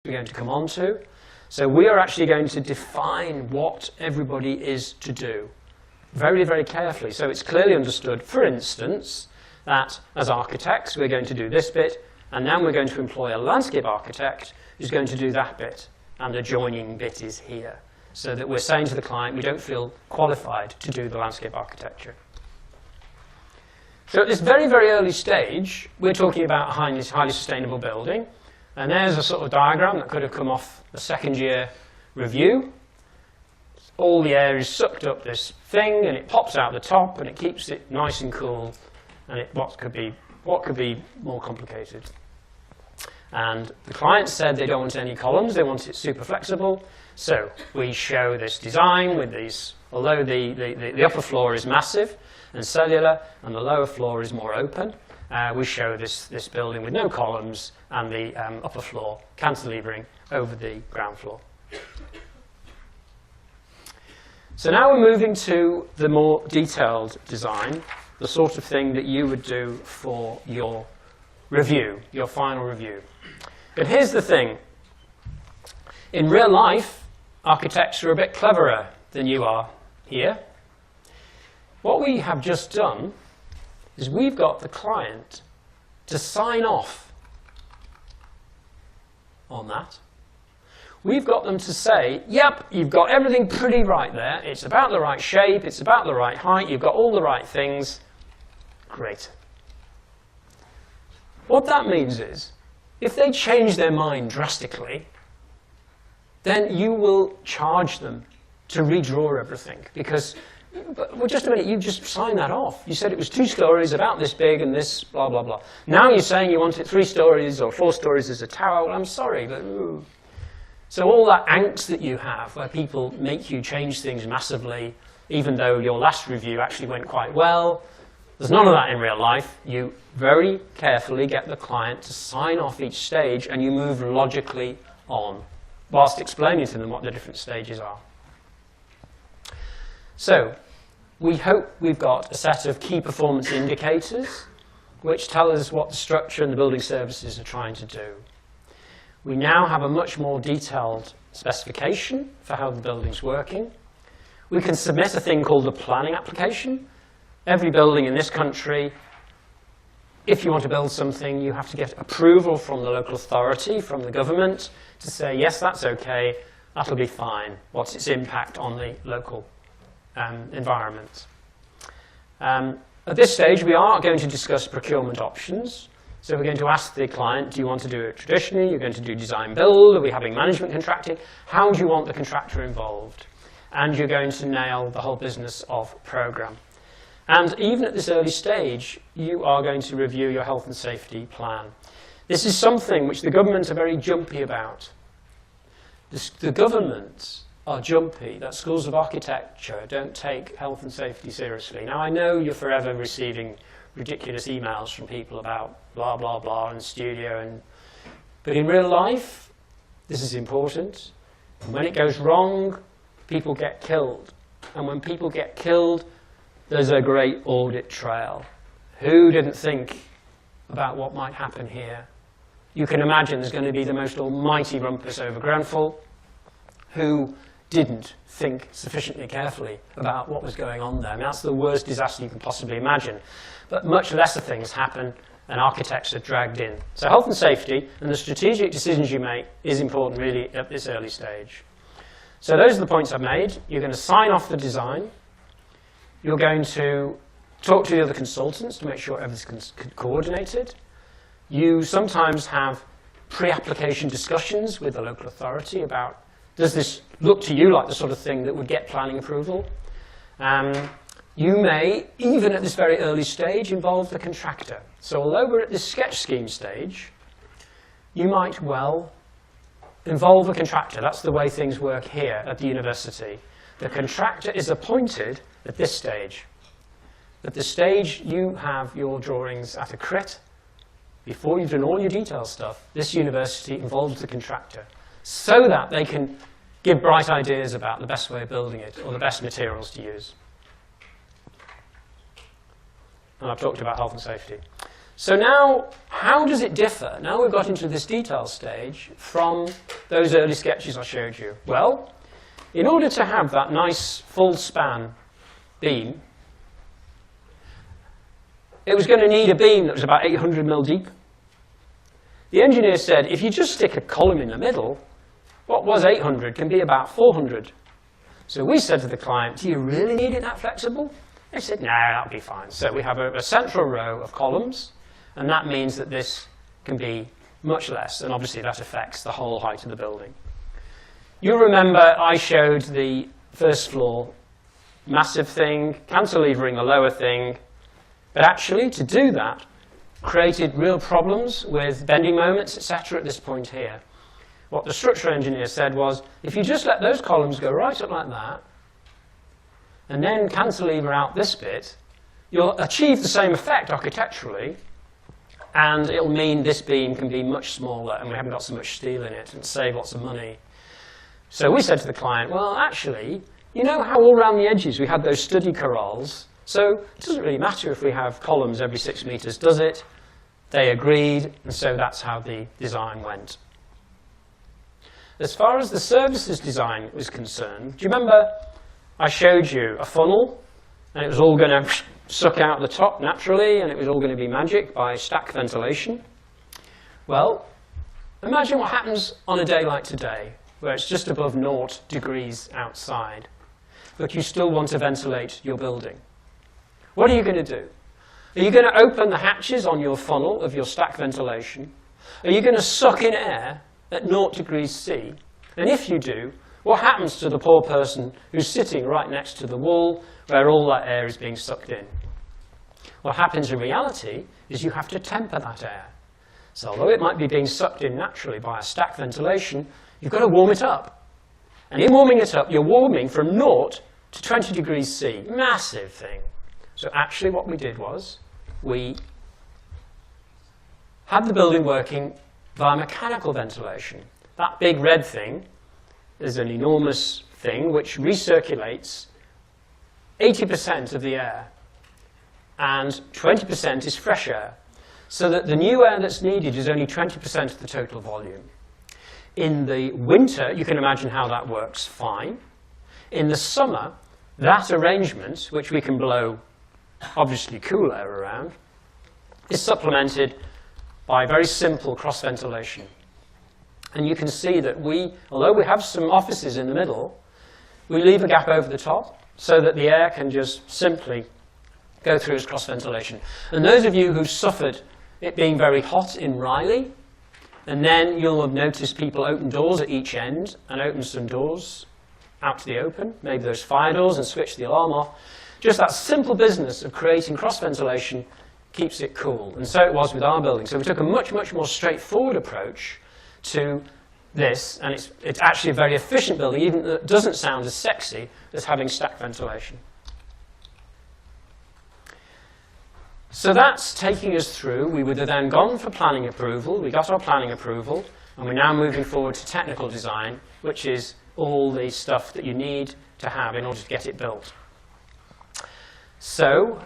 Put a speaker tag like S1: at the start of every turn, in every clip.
S1: we're going to come on to. So we are actually going to define what everybody is to do very, very carefully. So it's clearly understood, for instance, that as architects, we're going to do this bit, and now we're going to employ a landscape architect who's going to do that bit, and the joining bit is here. So that we're saying to the client, we don't feel qualified to do the landscape architecture. So at this very, very early stage, we're talking about a highly sustainable building. And there's a sort of diagram that could have come off a second-year review. All the air is sucked up this thing, and it pops out the top, and it keeps it nice and cool. And what could be more complicated? And the client said they don't want any columns, they want it super flexible. So we show this design with these, although the upper floor is massive and cellular, and the lower floor is more open, we show this building with no columns and the upper floor cantilevering over the ground floor. So now we're moving to the more detailed design, the sort of thing that you would do for your review, your final review. But here's the thing. In real life, architects are a bit cleverer than you are here. What we have just done is we've got the client to sign off on that. We've got them to say, yep, you've got everything pretty right there. It's about the right shape. It's about the right height. You've got all the right things. Great. What that means is, if they change their mind drastically, then you will charge them to redraw everything. Because, well, just a minute, you just signed that off. You said it was 2 stories, about this big, and this, blah, blah, blah. Now you're saying you want it 3 stories or 4 stories as a tower. Well, I'm sorry, but ooh. So all that angst that you have, where people make you change things massively, even though your last review actually went quite well, there's none of that in real life. You very carefully get the client to sign off each stage, and you move logically on, whilst explaining to them what the different stages are. So we hope we've got a set of key performance indicators which tell us what the structure and the building services are trying to do. We now have a much more detailed specification for how the building's working. We can submit a thing called a planning application. Every building in this country, if you want to build something, you have to get approval from the local authority, from the government, to say, yes, that's okay, that'll be fine. What's its impact on the local environment? At this stage, we are going to discuss procurement options. So we're going to ask the client, do you want to do it traditionally? You're going to do design build? Are we having management contracting? How do you want the contractor involved? And you're going to nail the whole business of program. And even at this early stage, you are going to review your health and safety plan. This is something which the government are very jumpy about. The governments are jumpy that schools of architecture don't take health and safety seriously. Now, I know you're forever receiving ridiculous emails from people about blah, blah, blah, and studio. But in real life, this is important. And when it goes wrong, people get killed. And when people get killed, there's a great audit trail. Who didn't think about what might happen here? You can imagine there's going to be the most almighty rumpus over Grenfell. Who didn't think sufficiently carefully about what was going on there? I mean, that's the worst disaster you can possibly imagine. But much lesser things happen, and architects are dragged in. So health and safety and the strategic decisions you make is important really at this early stage. So those are the points I've made. You're going to sign off the design. You're going to talk to the other consultants to make sure everything's coordinated. You sometimes have pre-application discussions with the local authority about, does this look to you like the sort of thing that would get planning approval? You may, even at this very early stage, involve the contractor. So although we're at this sketch scheme stage, you might well involve a contractor. That's the way things work here at the university. The contractor is appointed at this stage. At the stage you have your drawings at a crit, before you've done all your detail stuff, this university involves the contractor so that they can give bright ideas about the best way of building it or the best materials to use. And I've talked about health and safety. So now, how does it differ? Now we've got into this detail stage from those early sketches I showed you. Well, in order to have that nice full span beam, it was going to need a beam that was about 800 mil deep. The engineer said, if you just stick a column in the middle, what was 800 can be about 400. So we said to the client, do you really need it that flexible? They said, no, that'll be fine. So we have a central row of columns, and that means that this can be much less, and obviously that affects the whole height of the building. You remember I showed the first floor massive thing, cantilevering the lower thing, but actually to do that created real problems with bending moments, etc. at this point here. What the structural engineer said was, if you just let those columns go right up like that, and then cantilever out this bit, you'll achieve the same effect architecturally, and it'll mean this beam can be much smaller, and we haven't got so much steel in it, and save lots of money. So we said to the client, well, actually, you know how all around the edges we had those study corrals? So it doesn't really matter if we have columns every 6 meters, does it? They agreed, and so that's how the design went. As far as the services design was concerned, do you remember I showed you a funnel, and it was all going to suck out the top naturally, and it was all going to be magic by stack ventilation? Well, imagine what happens on a day like today, where it's just above 0 degrees outside, but you still want to ventilate your building. What are you going to do? Are you going to open the hatches on your funnel of your stack ventilation? Are you going to suck in air at 0 degrees C? And if you do, what happens to the poor person who's sitting right next to the wall where all that air is being sucked in? What happens in reality is you have to temper that air. So although it might be being sucked in naturally by a stack ventilation, you've got to warm it up. And in warming it up, you're warming from 0 to 20 degrees C. Massive thing. So actually what we did was we had the building working via mechanical ventilation. That big red thing is an enormous thing which recirculates 80% of the air, and 20% is fresh air, so that the new air that's needed is only 20% of the total volume. In the winter, you can imagine how that works fine. In the summer, that arrangement, which we can blow obviously cool air around, is supplemented by very simple cross-ventilation. And you can see that although we have some offices in the middle, we leave a gap over the top so that the air can just simply go through as cross-ventilation. And those of you who suffered it being very hot in Raleigh, and then you'll have noticed people open doors at each end and open some doors out to the open, maybe those fire doors, and switch the alarm off. Just that simple business of creating cross-ventilation keeps it cool. And so it was with our building. So we took a much, much more straightforward approach to this, and it's actually a very efficient building, even though it doesn't sound as sexy as having stack ventilation. So that's taking us through. We would have then gone for planning approval. We got our planning approval, and we're now moving forward to technical design, which is all the stuff that you need to have in order to get it built. So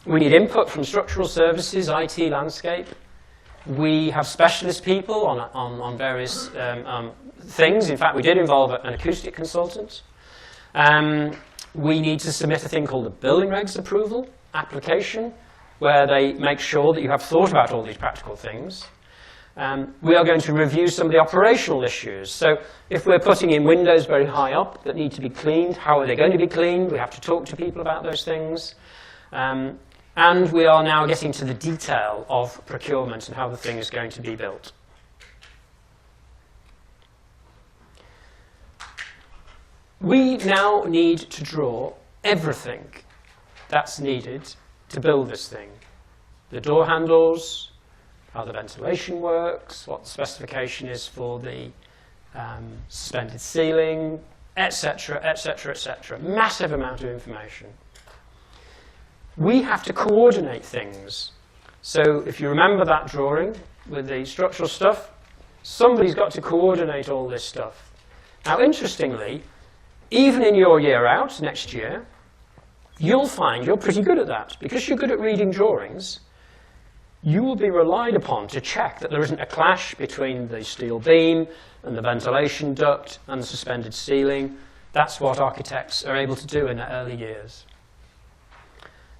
S1: we need input from structural services, IT, landscape. We have specialist people on various things. In fact, we did involve an acoustic consultant. We need to submit a thing called the building regs approval application, where they make sure that you have thought about all these practical things. We are going to review some of the operational issues. So if we're putting in windows very high up that need to be cleaned, how are they going to be cleaned? We have to talk to people about those things. And we are now getting to the detail of procurement and how the thing is going to be built. We now need to draw everything that's needed to build this thing. The door handles, how the ventilation works, what the specification is for the suspended ceiling, etc., etc., etc. Massive amount of information. We have to coordinate things. So if you remember that drawing with the structural stuff, somebody's got to coordinate all this stuff. Now, interestingly, even in your year out, next year, you'll find you're pretty good at that. Because you're good at reading drawings, you will be relied upon to check that there isn't a clash between the steel beam and the ventilation duct and the suspended ceiling. That's what architects are able to do in their early years.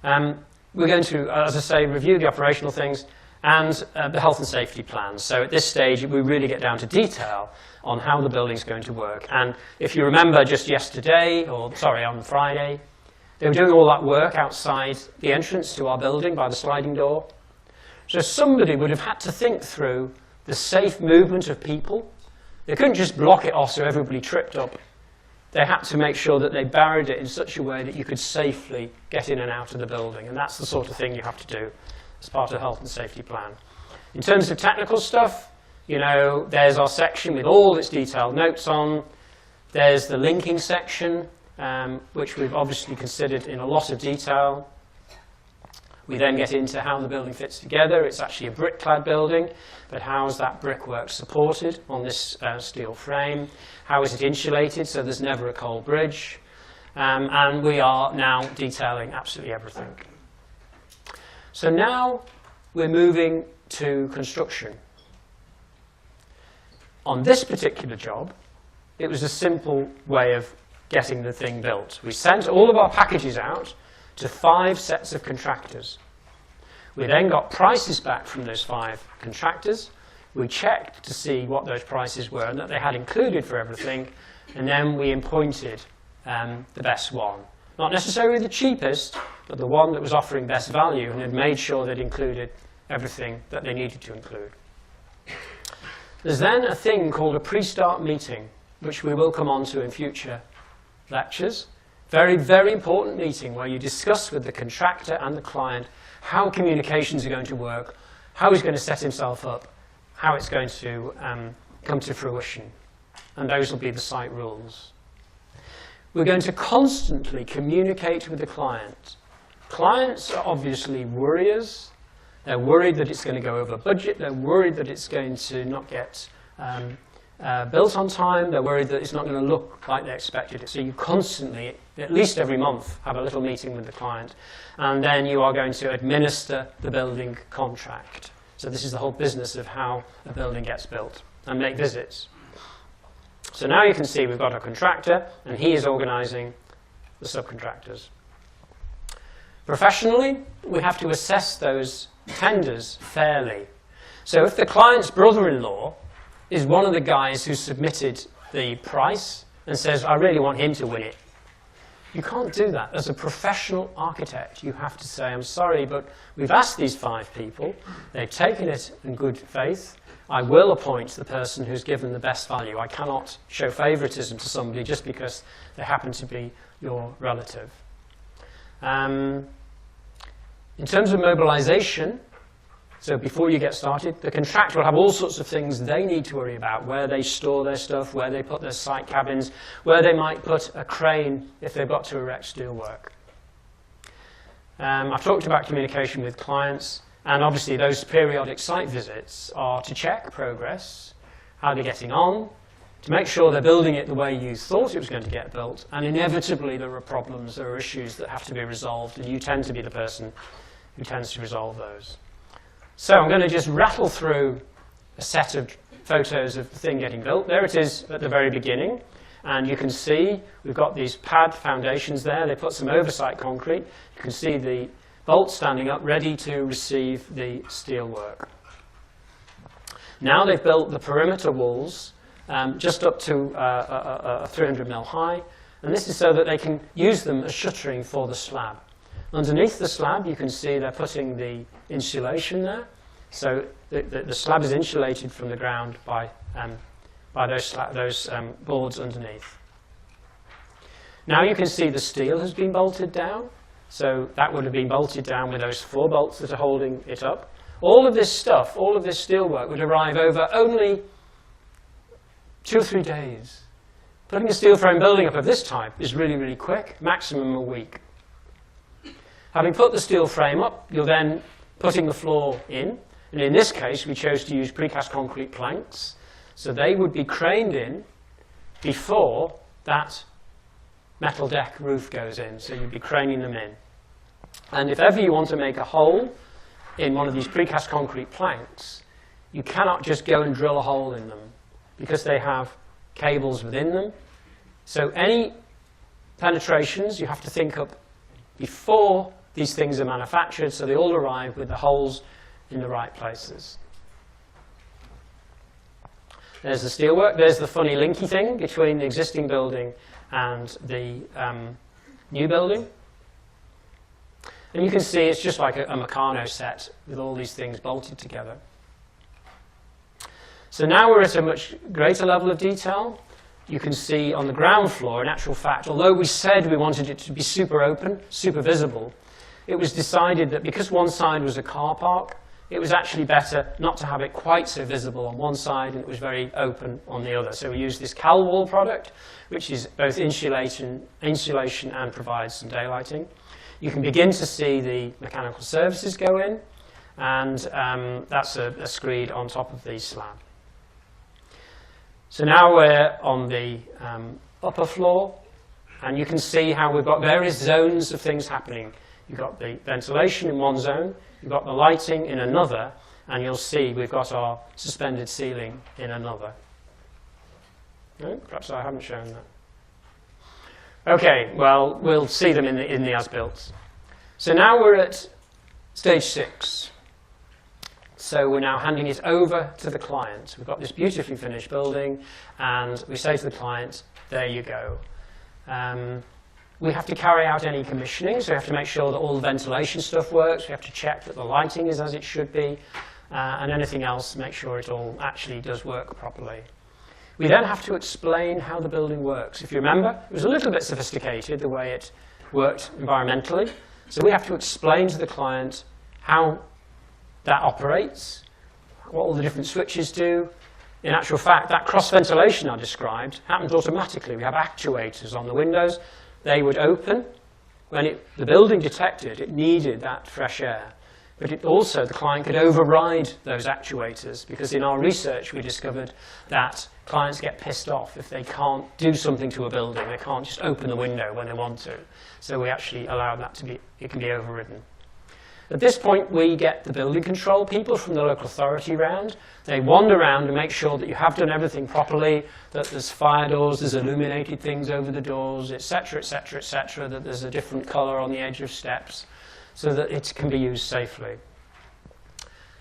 S1: We're going to, as I say, review the operational things and the health and safety plans. So at this stage, we really get down to detail on how the building's going to work. And if you remember just yesterday, or sorry, on Friday, they were doing all that work outside the entrance to our building by the sliding door. So somebody would have had to think through the safe movement of people. They couldn't just block it off so everybody tripped up. They had to make sure that they barried it in such a way that you could safely get in and out of the building. And that's the sort of thing you have to do as part of the health and safety plan. In terms of technical stuff, you know, there's our section with all its detailed notes on. There's the linking section, which we've obviously considered in a lot of detail. We then get into how the building fits together. It's actually a brick-clad building, but how is that brickwork supported on this steel frame? How is it insulated so there's never a cold bridge? And we are now detailing absolutely everything. So now we're moving to construction. On this particular job, it was a simple way of getting the thing built. We sent all of our packages out to 5 sets of contractors. We then got prices back from those 5 contractors. We checked to see what those prices were and that they had included for everything, and then we appointed the best one. Not necessarily the cheapest, but the one that was offering best value and had made sure they'd included everything that they needed to include. There's then a thing called a pre-start meeting, which we will come on to in future lectures. Very, very important meeting where you discuss with the contractor and the client how communications are going to work, how he's going to set himself up, how it's going to come to fruition. And those will be the site rules. We're going to constantly communicate with the client. Clients are obviously worriers. They're worried that it's going to go over budget. They're worried that it's going to not get built on time. They're worried that it's not going to look like they expected it. So you constantly, at least every month, have a little meeting with the client. And then you are going to administer the building contract. So this is the whole business of how a building gets built, and make visits. So now you can see we've got a contractor, and he is organising the subcontractors. Professionally, we have to assess those tenders fairly. So if the client's brother-in-law is one of the guys who submitted the price and says, I really want him to win it, you can't do that. As a professional architect, you have to say, I'm sorry, but we've asked these 5 people. They've taken it in good faith. I will appoint the person who's given the best value. I cannot show favoritism to somebody just because they happen to be your relative. In terms of mobilization, so before you get started, the contractor will have all sorts of things they need to worry about, where they store their stuff, where they put their site cabins, where they might put a crane if they've got to erect steelwork. I've talked about communication with clients, and obviously those periodic site visits are to check progress, how they're getting on, to make sure they're building it the way you thought it was going to get built, and inevitably there are problems, there are issues that have to be resolved, and you tend to be the person who tends to resolve those. So I'm going to just rattle through a set of photos of the thing getting built. There it is at the very beginning, and you can see we've got these pad foundations there. They put some oversight concrete. You can see the bolts standing up, ready to receive the steel work. Now they've built the perimeter walls just up to 300 mil high, and this is so that they can use them as shuttering for the slab. Underneath the slab, you can see they're putting the insulation there. So the slab is insulated from the ground by those boards underneath. Now you can see the steel has been bolted down. So that would have been bolted down with those 4 bolts that are holding it up. All of this stuff, all of this steelwork would arrive over only 2 or 3 days. Putting a steel frame building up of this type is really, really quick, maximum a week. Having put the steel frame up, you're then putting the floor in. And in this case, we chose to use precast concrete planks. So they would be craned in before that metal deck roof goes in. So you'd be craning them in. And if ever you want to make a hole in one of these precast concrete planks, you cannot just go and drill a hole in them because they have cables within them. So any penetrations you have to think up before these things are manufactured, so they all arrive with the holes in the right places. There's the steelwork. There's the funny linky thing between the existing building and the new building. And you can see it's just like a Meccano set with all these things bolted together. So now we're at a much greater level of detail. You can see on the ground floor, in actual fact, although we said we wanted it to be super open, super visible, it was decided that because one side was a car park, it was actually better not to have it quite so visible on one side and it was very open on the other. So we used this CalWall product, which is both insulation and provides some daylighting. You can begin to see the mechanical services go in, and that's a screed on top of the slab. So now we're on the upper floor, and you can see how we've got various zones of things happening. You've got the ventilation in one zone, you've got the lighting in another, and you'll see we've got our suspended ceiling in another. No? Perhaps I haven't shown that. Okay, well, we'll see them in the as-built. So now we're at stage 6. So we're now handing it over to the client. We've got this beautifully finished building, and we say to the client, there you go. We have to carry out any commissioning, so we have to make sure that all the ventilation stuff works. We have to check that the lighting is as it should be, and anything else, make sure it all actually does work properly. We then have to explain how the building works. If you remember, it was a little bit sophisticated, the way it worked environmentally. So we have to explain to the client how that operates, what all the different switches do. In actual fact, that cross-ventilation I described happens automatically. We have actuators on the windows. They would open. When the building detected it needed that fresh air. But it also, the client could override those actuators, because in our research we discovered that clients get pissed off if they can't do something to a building. They can't just open the window when they want to. So we actually allow that to be, it can be overridden. At this point, we get the building control people from the local authority round. They wander around and make sure that you have done everything properly, that there's fire doors, there's illuminated things over the doors, etc., etc., etc., that there's a different colour on the edge of steps, so that it can be used safely.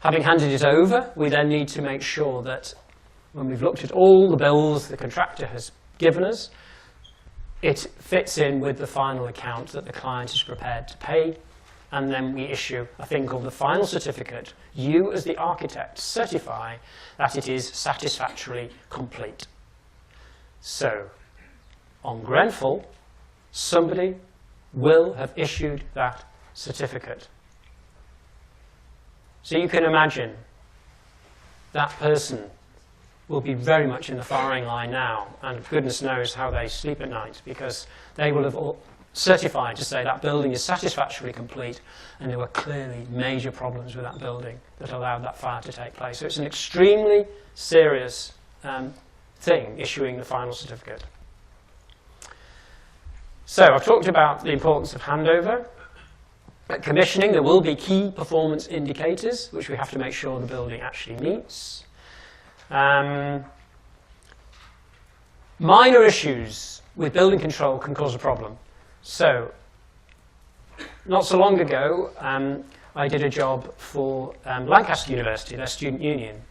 S1: Having handed it over, we then need to make sure that when we've looked at all the bills the contractor has given us, it fits in with the final account that the client is prepared to pay, and then we issue a thing called the final certificate. You, as the architect, certify that it is satisfactorily complete. So, on Grenfell, somebody will have issued that certificate. So you can imagine that person will be very much in the firing line now, and goodness knows how they sleep at night, because they will have all certified to say that building is satisfactorily complete, and there were clearly major problems with that building that allowed that fire to take place. So it's an extremely serious thing, issuing the final certificate. So I've talked about the importance of handover. At commissioning, there will be key performance indicators, which we have to make sure the building actually meets. Minor issues with building control can cause a problem. So, not so long ago, I did a job for Lancaster University, their student union.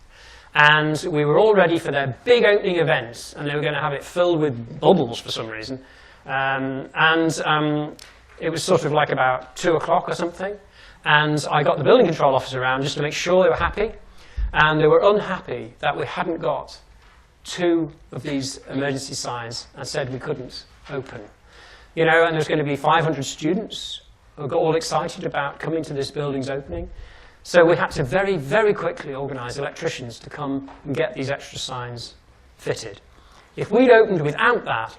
S1: And we were all ready for their big opening events, and they were going to have it filled with bubbles for some reason. It was sort of like about 2 o'clock or something, and I got the building control officer around just to make sure they were happy, and they were unhappy that we hadn't got 2 of these emergency signs and said we couldn't open. You know, and there's going to be 500 students who got all excited about coming to this building's opening. So we had to very, very quickly organise electricians to come and get these extra signs fitted. If we'd opened without that,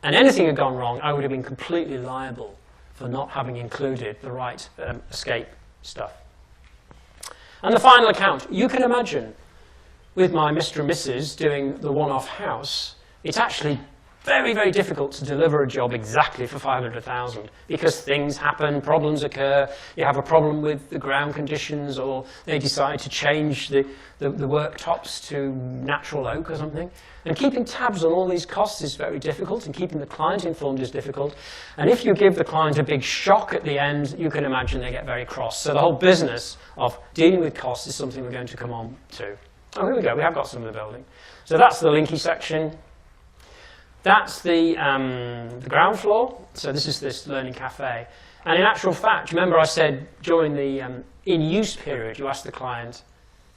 S1: and anything had gone wrong, I would have been completely liable for not having included the right escape stuff. And the final account, you can imagine, with my Mr. and Mrs. doing the one-off house, it actually very, very difficult to deliver a job exactly for 500,000 because things happen, problems occur. You have a problem with the ground conditions, or they decide to change the worktops to natural oak or something. And keeping tabs on all these costs is very difficult, and keeping the client informed is difficult. And if you give the client a big shock at the end, you can imagine they get very cross. So the whole business of dealing with costs is something we're going to come on to. Oh, here we go. We have got some of the building. So that's the Linky section. That's the ground floor. So this is this learning cafe. And in actual fact, remember I said during the in-use period, you asked the client,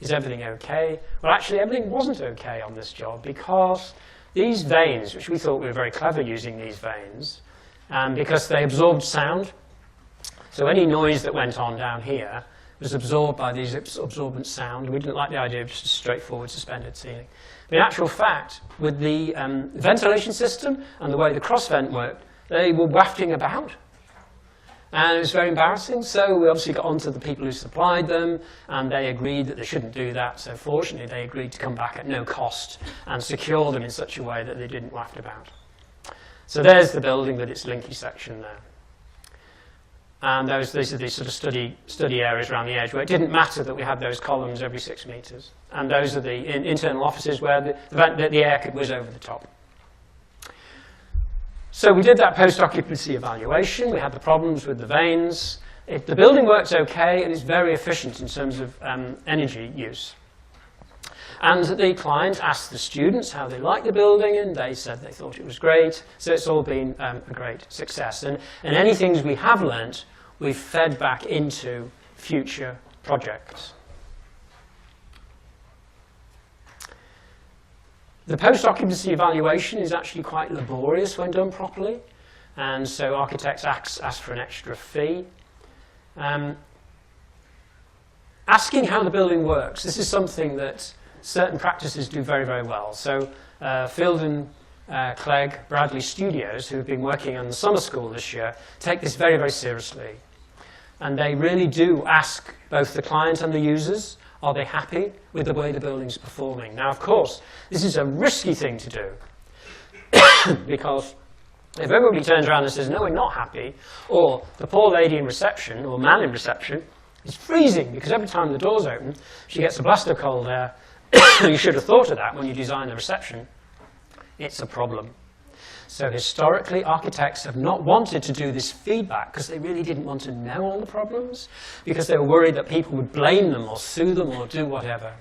S1: is everything okay? Well, actually, everything wasn't okay on this job because these vanes, which we thought we were very clever using these vanes, because they absorbed sound. So any noise that went on down here was absorbed by these absorbent sound. We didn't like the idea of just a straightforward suspended ceiling. But in actual fact, with the ventilation system and the way the cross vent worked, they were wafting about. And it was very embarrassing, so we obviously got onto the people who supplied them, and they agreed that they shouldn't do that. So fortunately, they agreed to come back at no cost and secure them in such a way that they didn't waft about. So there's the building with its Linky section there. And these are the sort of study areas around the edge where it didn't matter that we had those columns every 6 meters. And those are the internal offices where the air could whiz over the top. So we did that post-occupancy evaluation. We had the problems with the vanes. The building works okay and is very efficient in terms of energy use. And the client asked the students how they liked the building, and they said they thought it was great. So it's all been a great success. And any things we have learnt, we've fed back into future projects. The post-occupancy evaluation is actually quite laborious when done properly. And so architects ask for an extra fee. Asking how the building works, this is something that certain practices do very, very well. So Field and Clegg Bradley Studios, who've been working on the summer school this year, take this very, very seriously. And they really do ask both the client and the users, are they happy with the way the building's performing? Now, of course, this is a risky thing to do because if everybody turns around and says, no, we're not happy, or the poor lady in reception, or man in reception, is freezing because every time the door's open, she gets a blast of cold air. You should have thought of that when you designed the reception. It's a problem. So historically, architects have not wanted to do this feedback because they really didn't want to know all the problems, because they were worried that people would blame them or sue them or do whatever.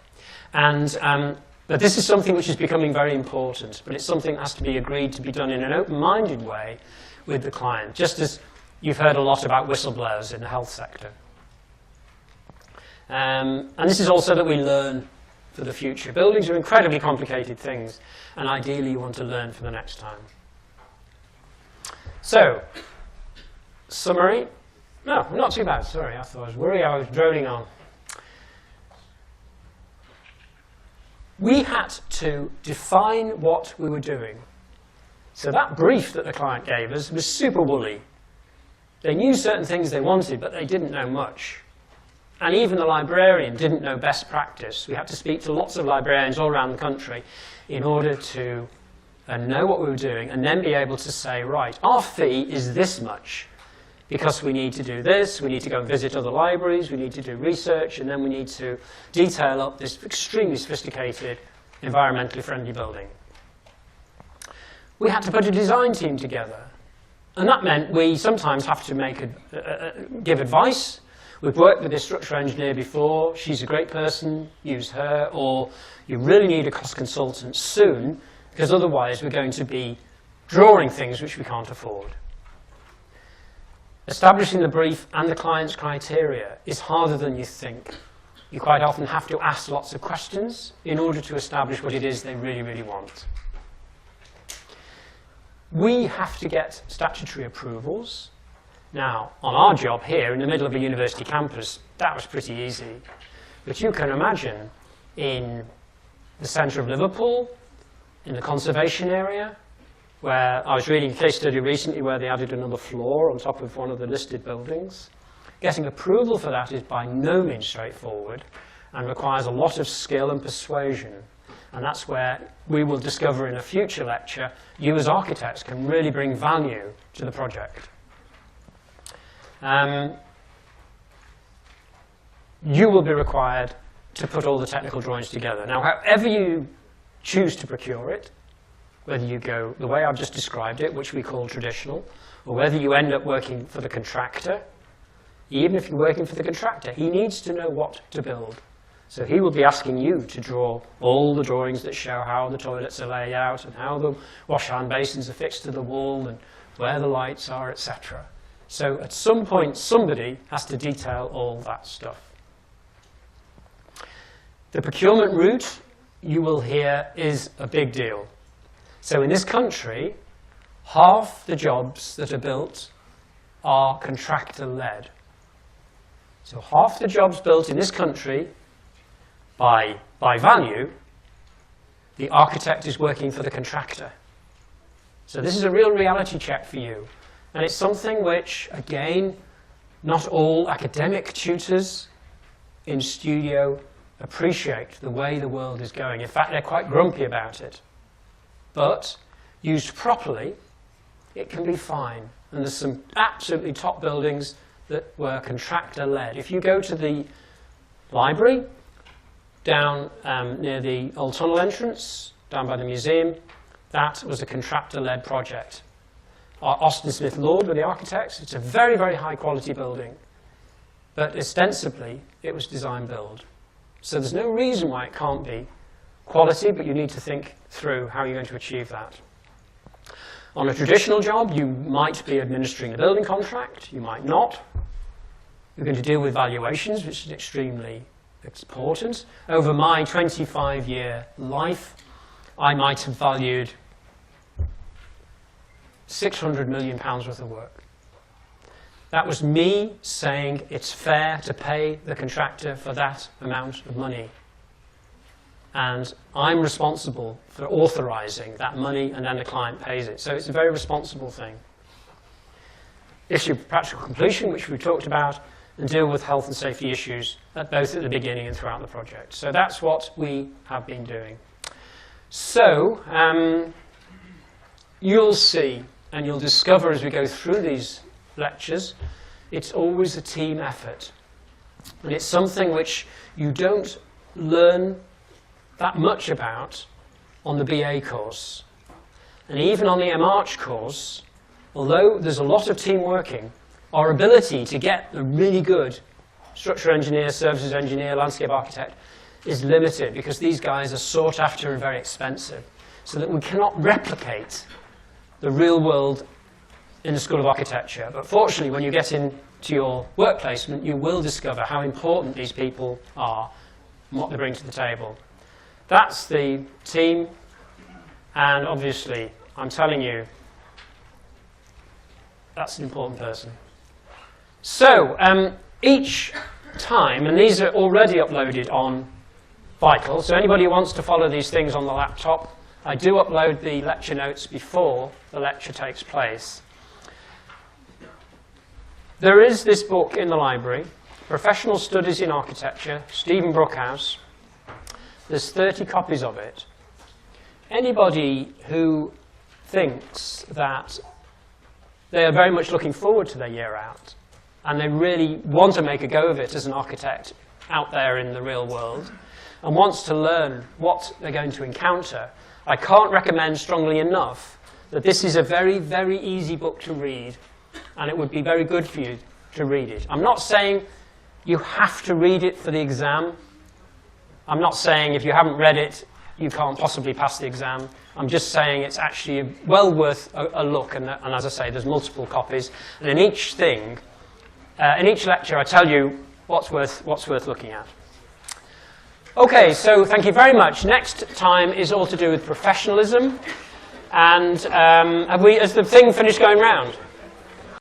S1: But this is something which is becoming very important, but it's something that has to be agreed to be done in an open-minded way with the client, just as you've heard a lot about whistleblowers in the health sector. And this is also that we learn for the future. Buildings are incredibly complicated things, and ideally you want to learn for the next time. So, summary. No, not too bad, sorry, I thought I was worried I was droning on. We had to define what we were doing. So that brief that the client gave us was super woolly. They knew certain things they wanted, but they didn't know much. And even the librarian didn't know best practice. We had to speak to lots of librarians all around the country in order to know what we were doing and then be able to say, right, our fee is this much because we need to do this, we need to go and visit other libraries, we need to do research, and then we need to detail up this extremely sophisticated, environmentally friendly building. We had to put a design team together. And that meant we sometimes have to give advice. We've worked with this structural engineer before, she's a great person, use her, or you really need a cost consultant soon, because otherwise we're going to be drawing things which we can't afford. Establishing the brief and the client's criteria is harder than you think. You quite often have to ask lots of questions in order to establish what it is they really, really want. We have to get statutory approvals. Now, on our job here in the middle of a university campus, that was pretty easy. But you can imagine in the centre of Liverpool, in the conservation area, where I was reading a case study recently where they added another floor on top of one of the listed buildings. Getting approval for that is by no means straightforward and requires a lot of skill and persuasion. And that's where we will discover in a future lecture, you as architects can really bring value to the project. You will be required to put all the technical drawings together. Now, however you choose to procure it, whether you go the way I've just described it, which we call traditional, or whether you end up working for the contractor, even if you're working for the contractor, he needs to know what to build. So he will be asking you to draw all the drawings that show how the toilets are laid out and how the wash-hand basins are fixed to the wall and where the lights are, etc. So at some point, somebody has to detail all that stuff. The procurement route, you will hear, is a big deal. So in this country, half the jobs that are built are contractor-led. So half the jobs built in this country, by value, the architect is working for the contractor. So this is a real reality check for you. And it's something which, again, not all academic tutors in studio appreciate the way the world is going. In fact, they're quite grumpy about it. But used properly, it can be fine. And there's some absolutely top buildings that were contractor-led. If you go to the library, down near the old tunnel entrance, down by the museum, that was a contractor-led project. Austin Smith Lord were the architects. It's a very, very high-quality building. But ostensibly, it was design-build. So there's no reason why it can't be quality, but you need to think through how you're going to achieve that. On a traditional job, you might be administering a building contract. You might not. You're going to deal with valuations, which is extremely important. Over my 25-year life, I might have valued £600 million worth of work. That was me saying it's fair to pay the contractor for that amount of money. And I'm responsible for authorizing that money, and then the client pays it. So it's a very responsible thing. Issue of practical completion, which we talked about, and deal with health and safety issues both at the beginning and throughout the project. So that's what we have been doing. So you'll see, and you'll discover as we go through these lectures, it's always a team effort. And it's something which you don't learn that much about on the BA course. And even on the MArch course, although there's a lot of team working, our ability to get a really good structural engineer, services engineer, landscape architect is limited because these guys are sought after and very expensive, so that we cannot replicate the real world in the School of Architecture. But fortunately, when you get into your work placement, you will discover how important these people are and what they bring to the table. That's the team, and obviously, I'm telling you, that's an important person. So, each time, and these are already uploaded on Vital, so anybody who wants to follow these things on the laptop, I do upload the lecture notes before the lecture takes place. There is this book in the library, Professional Studies in Architecture, Stephen Brookhouse. There's 30 copies of it. Anybody who thinks that they are very much looking forward to their year out, and they really want to make a go of it as an architect out there in the real world, and wants to learn what they're going to encounter, I can't recommend strongly enough that this is a very, very easy book to read, and it would be very good for you to read it. I'm not saying you have to read it for the exam. I'm not saying if you haven't read it, you can't possibly pass the exam. I'm just saying it's actually well worth a look, and as I say, there's multiple copies. And in each thing, in each lecture, I tell you what's worth looking at. Okay, so thank you very much. Next time is all to do with professionalism. And has the thing finished going round?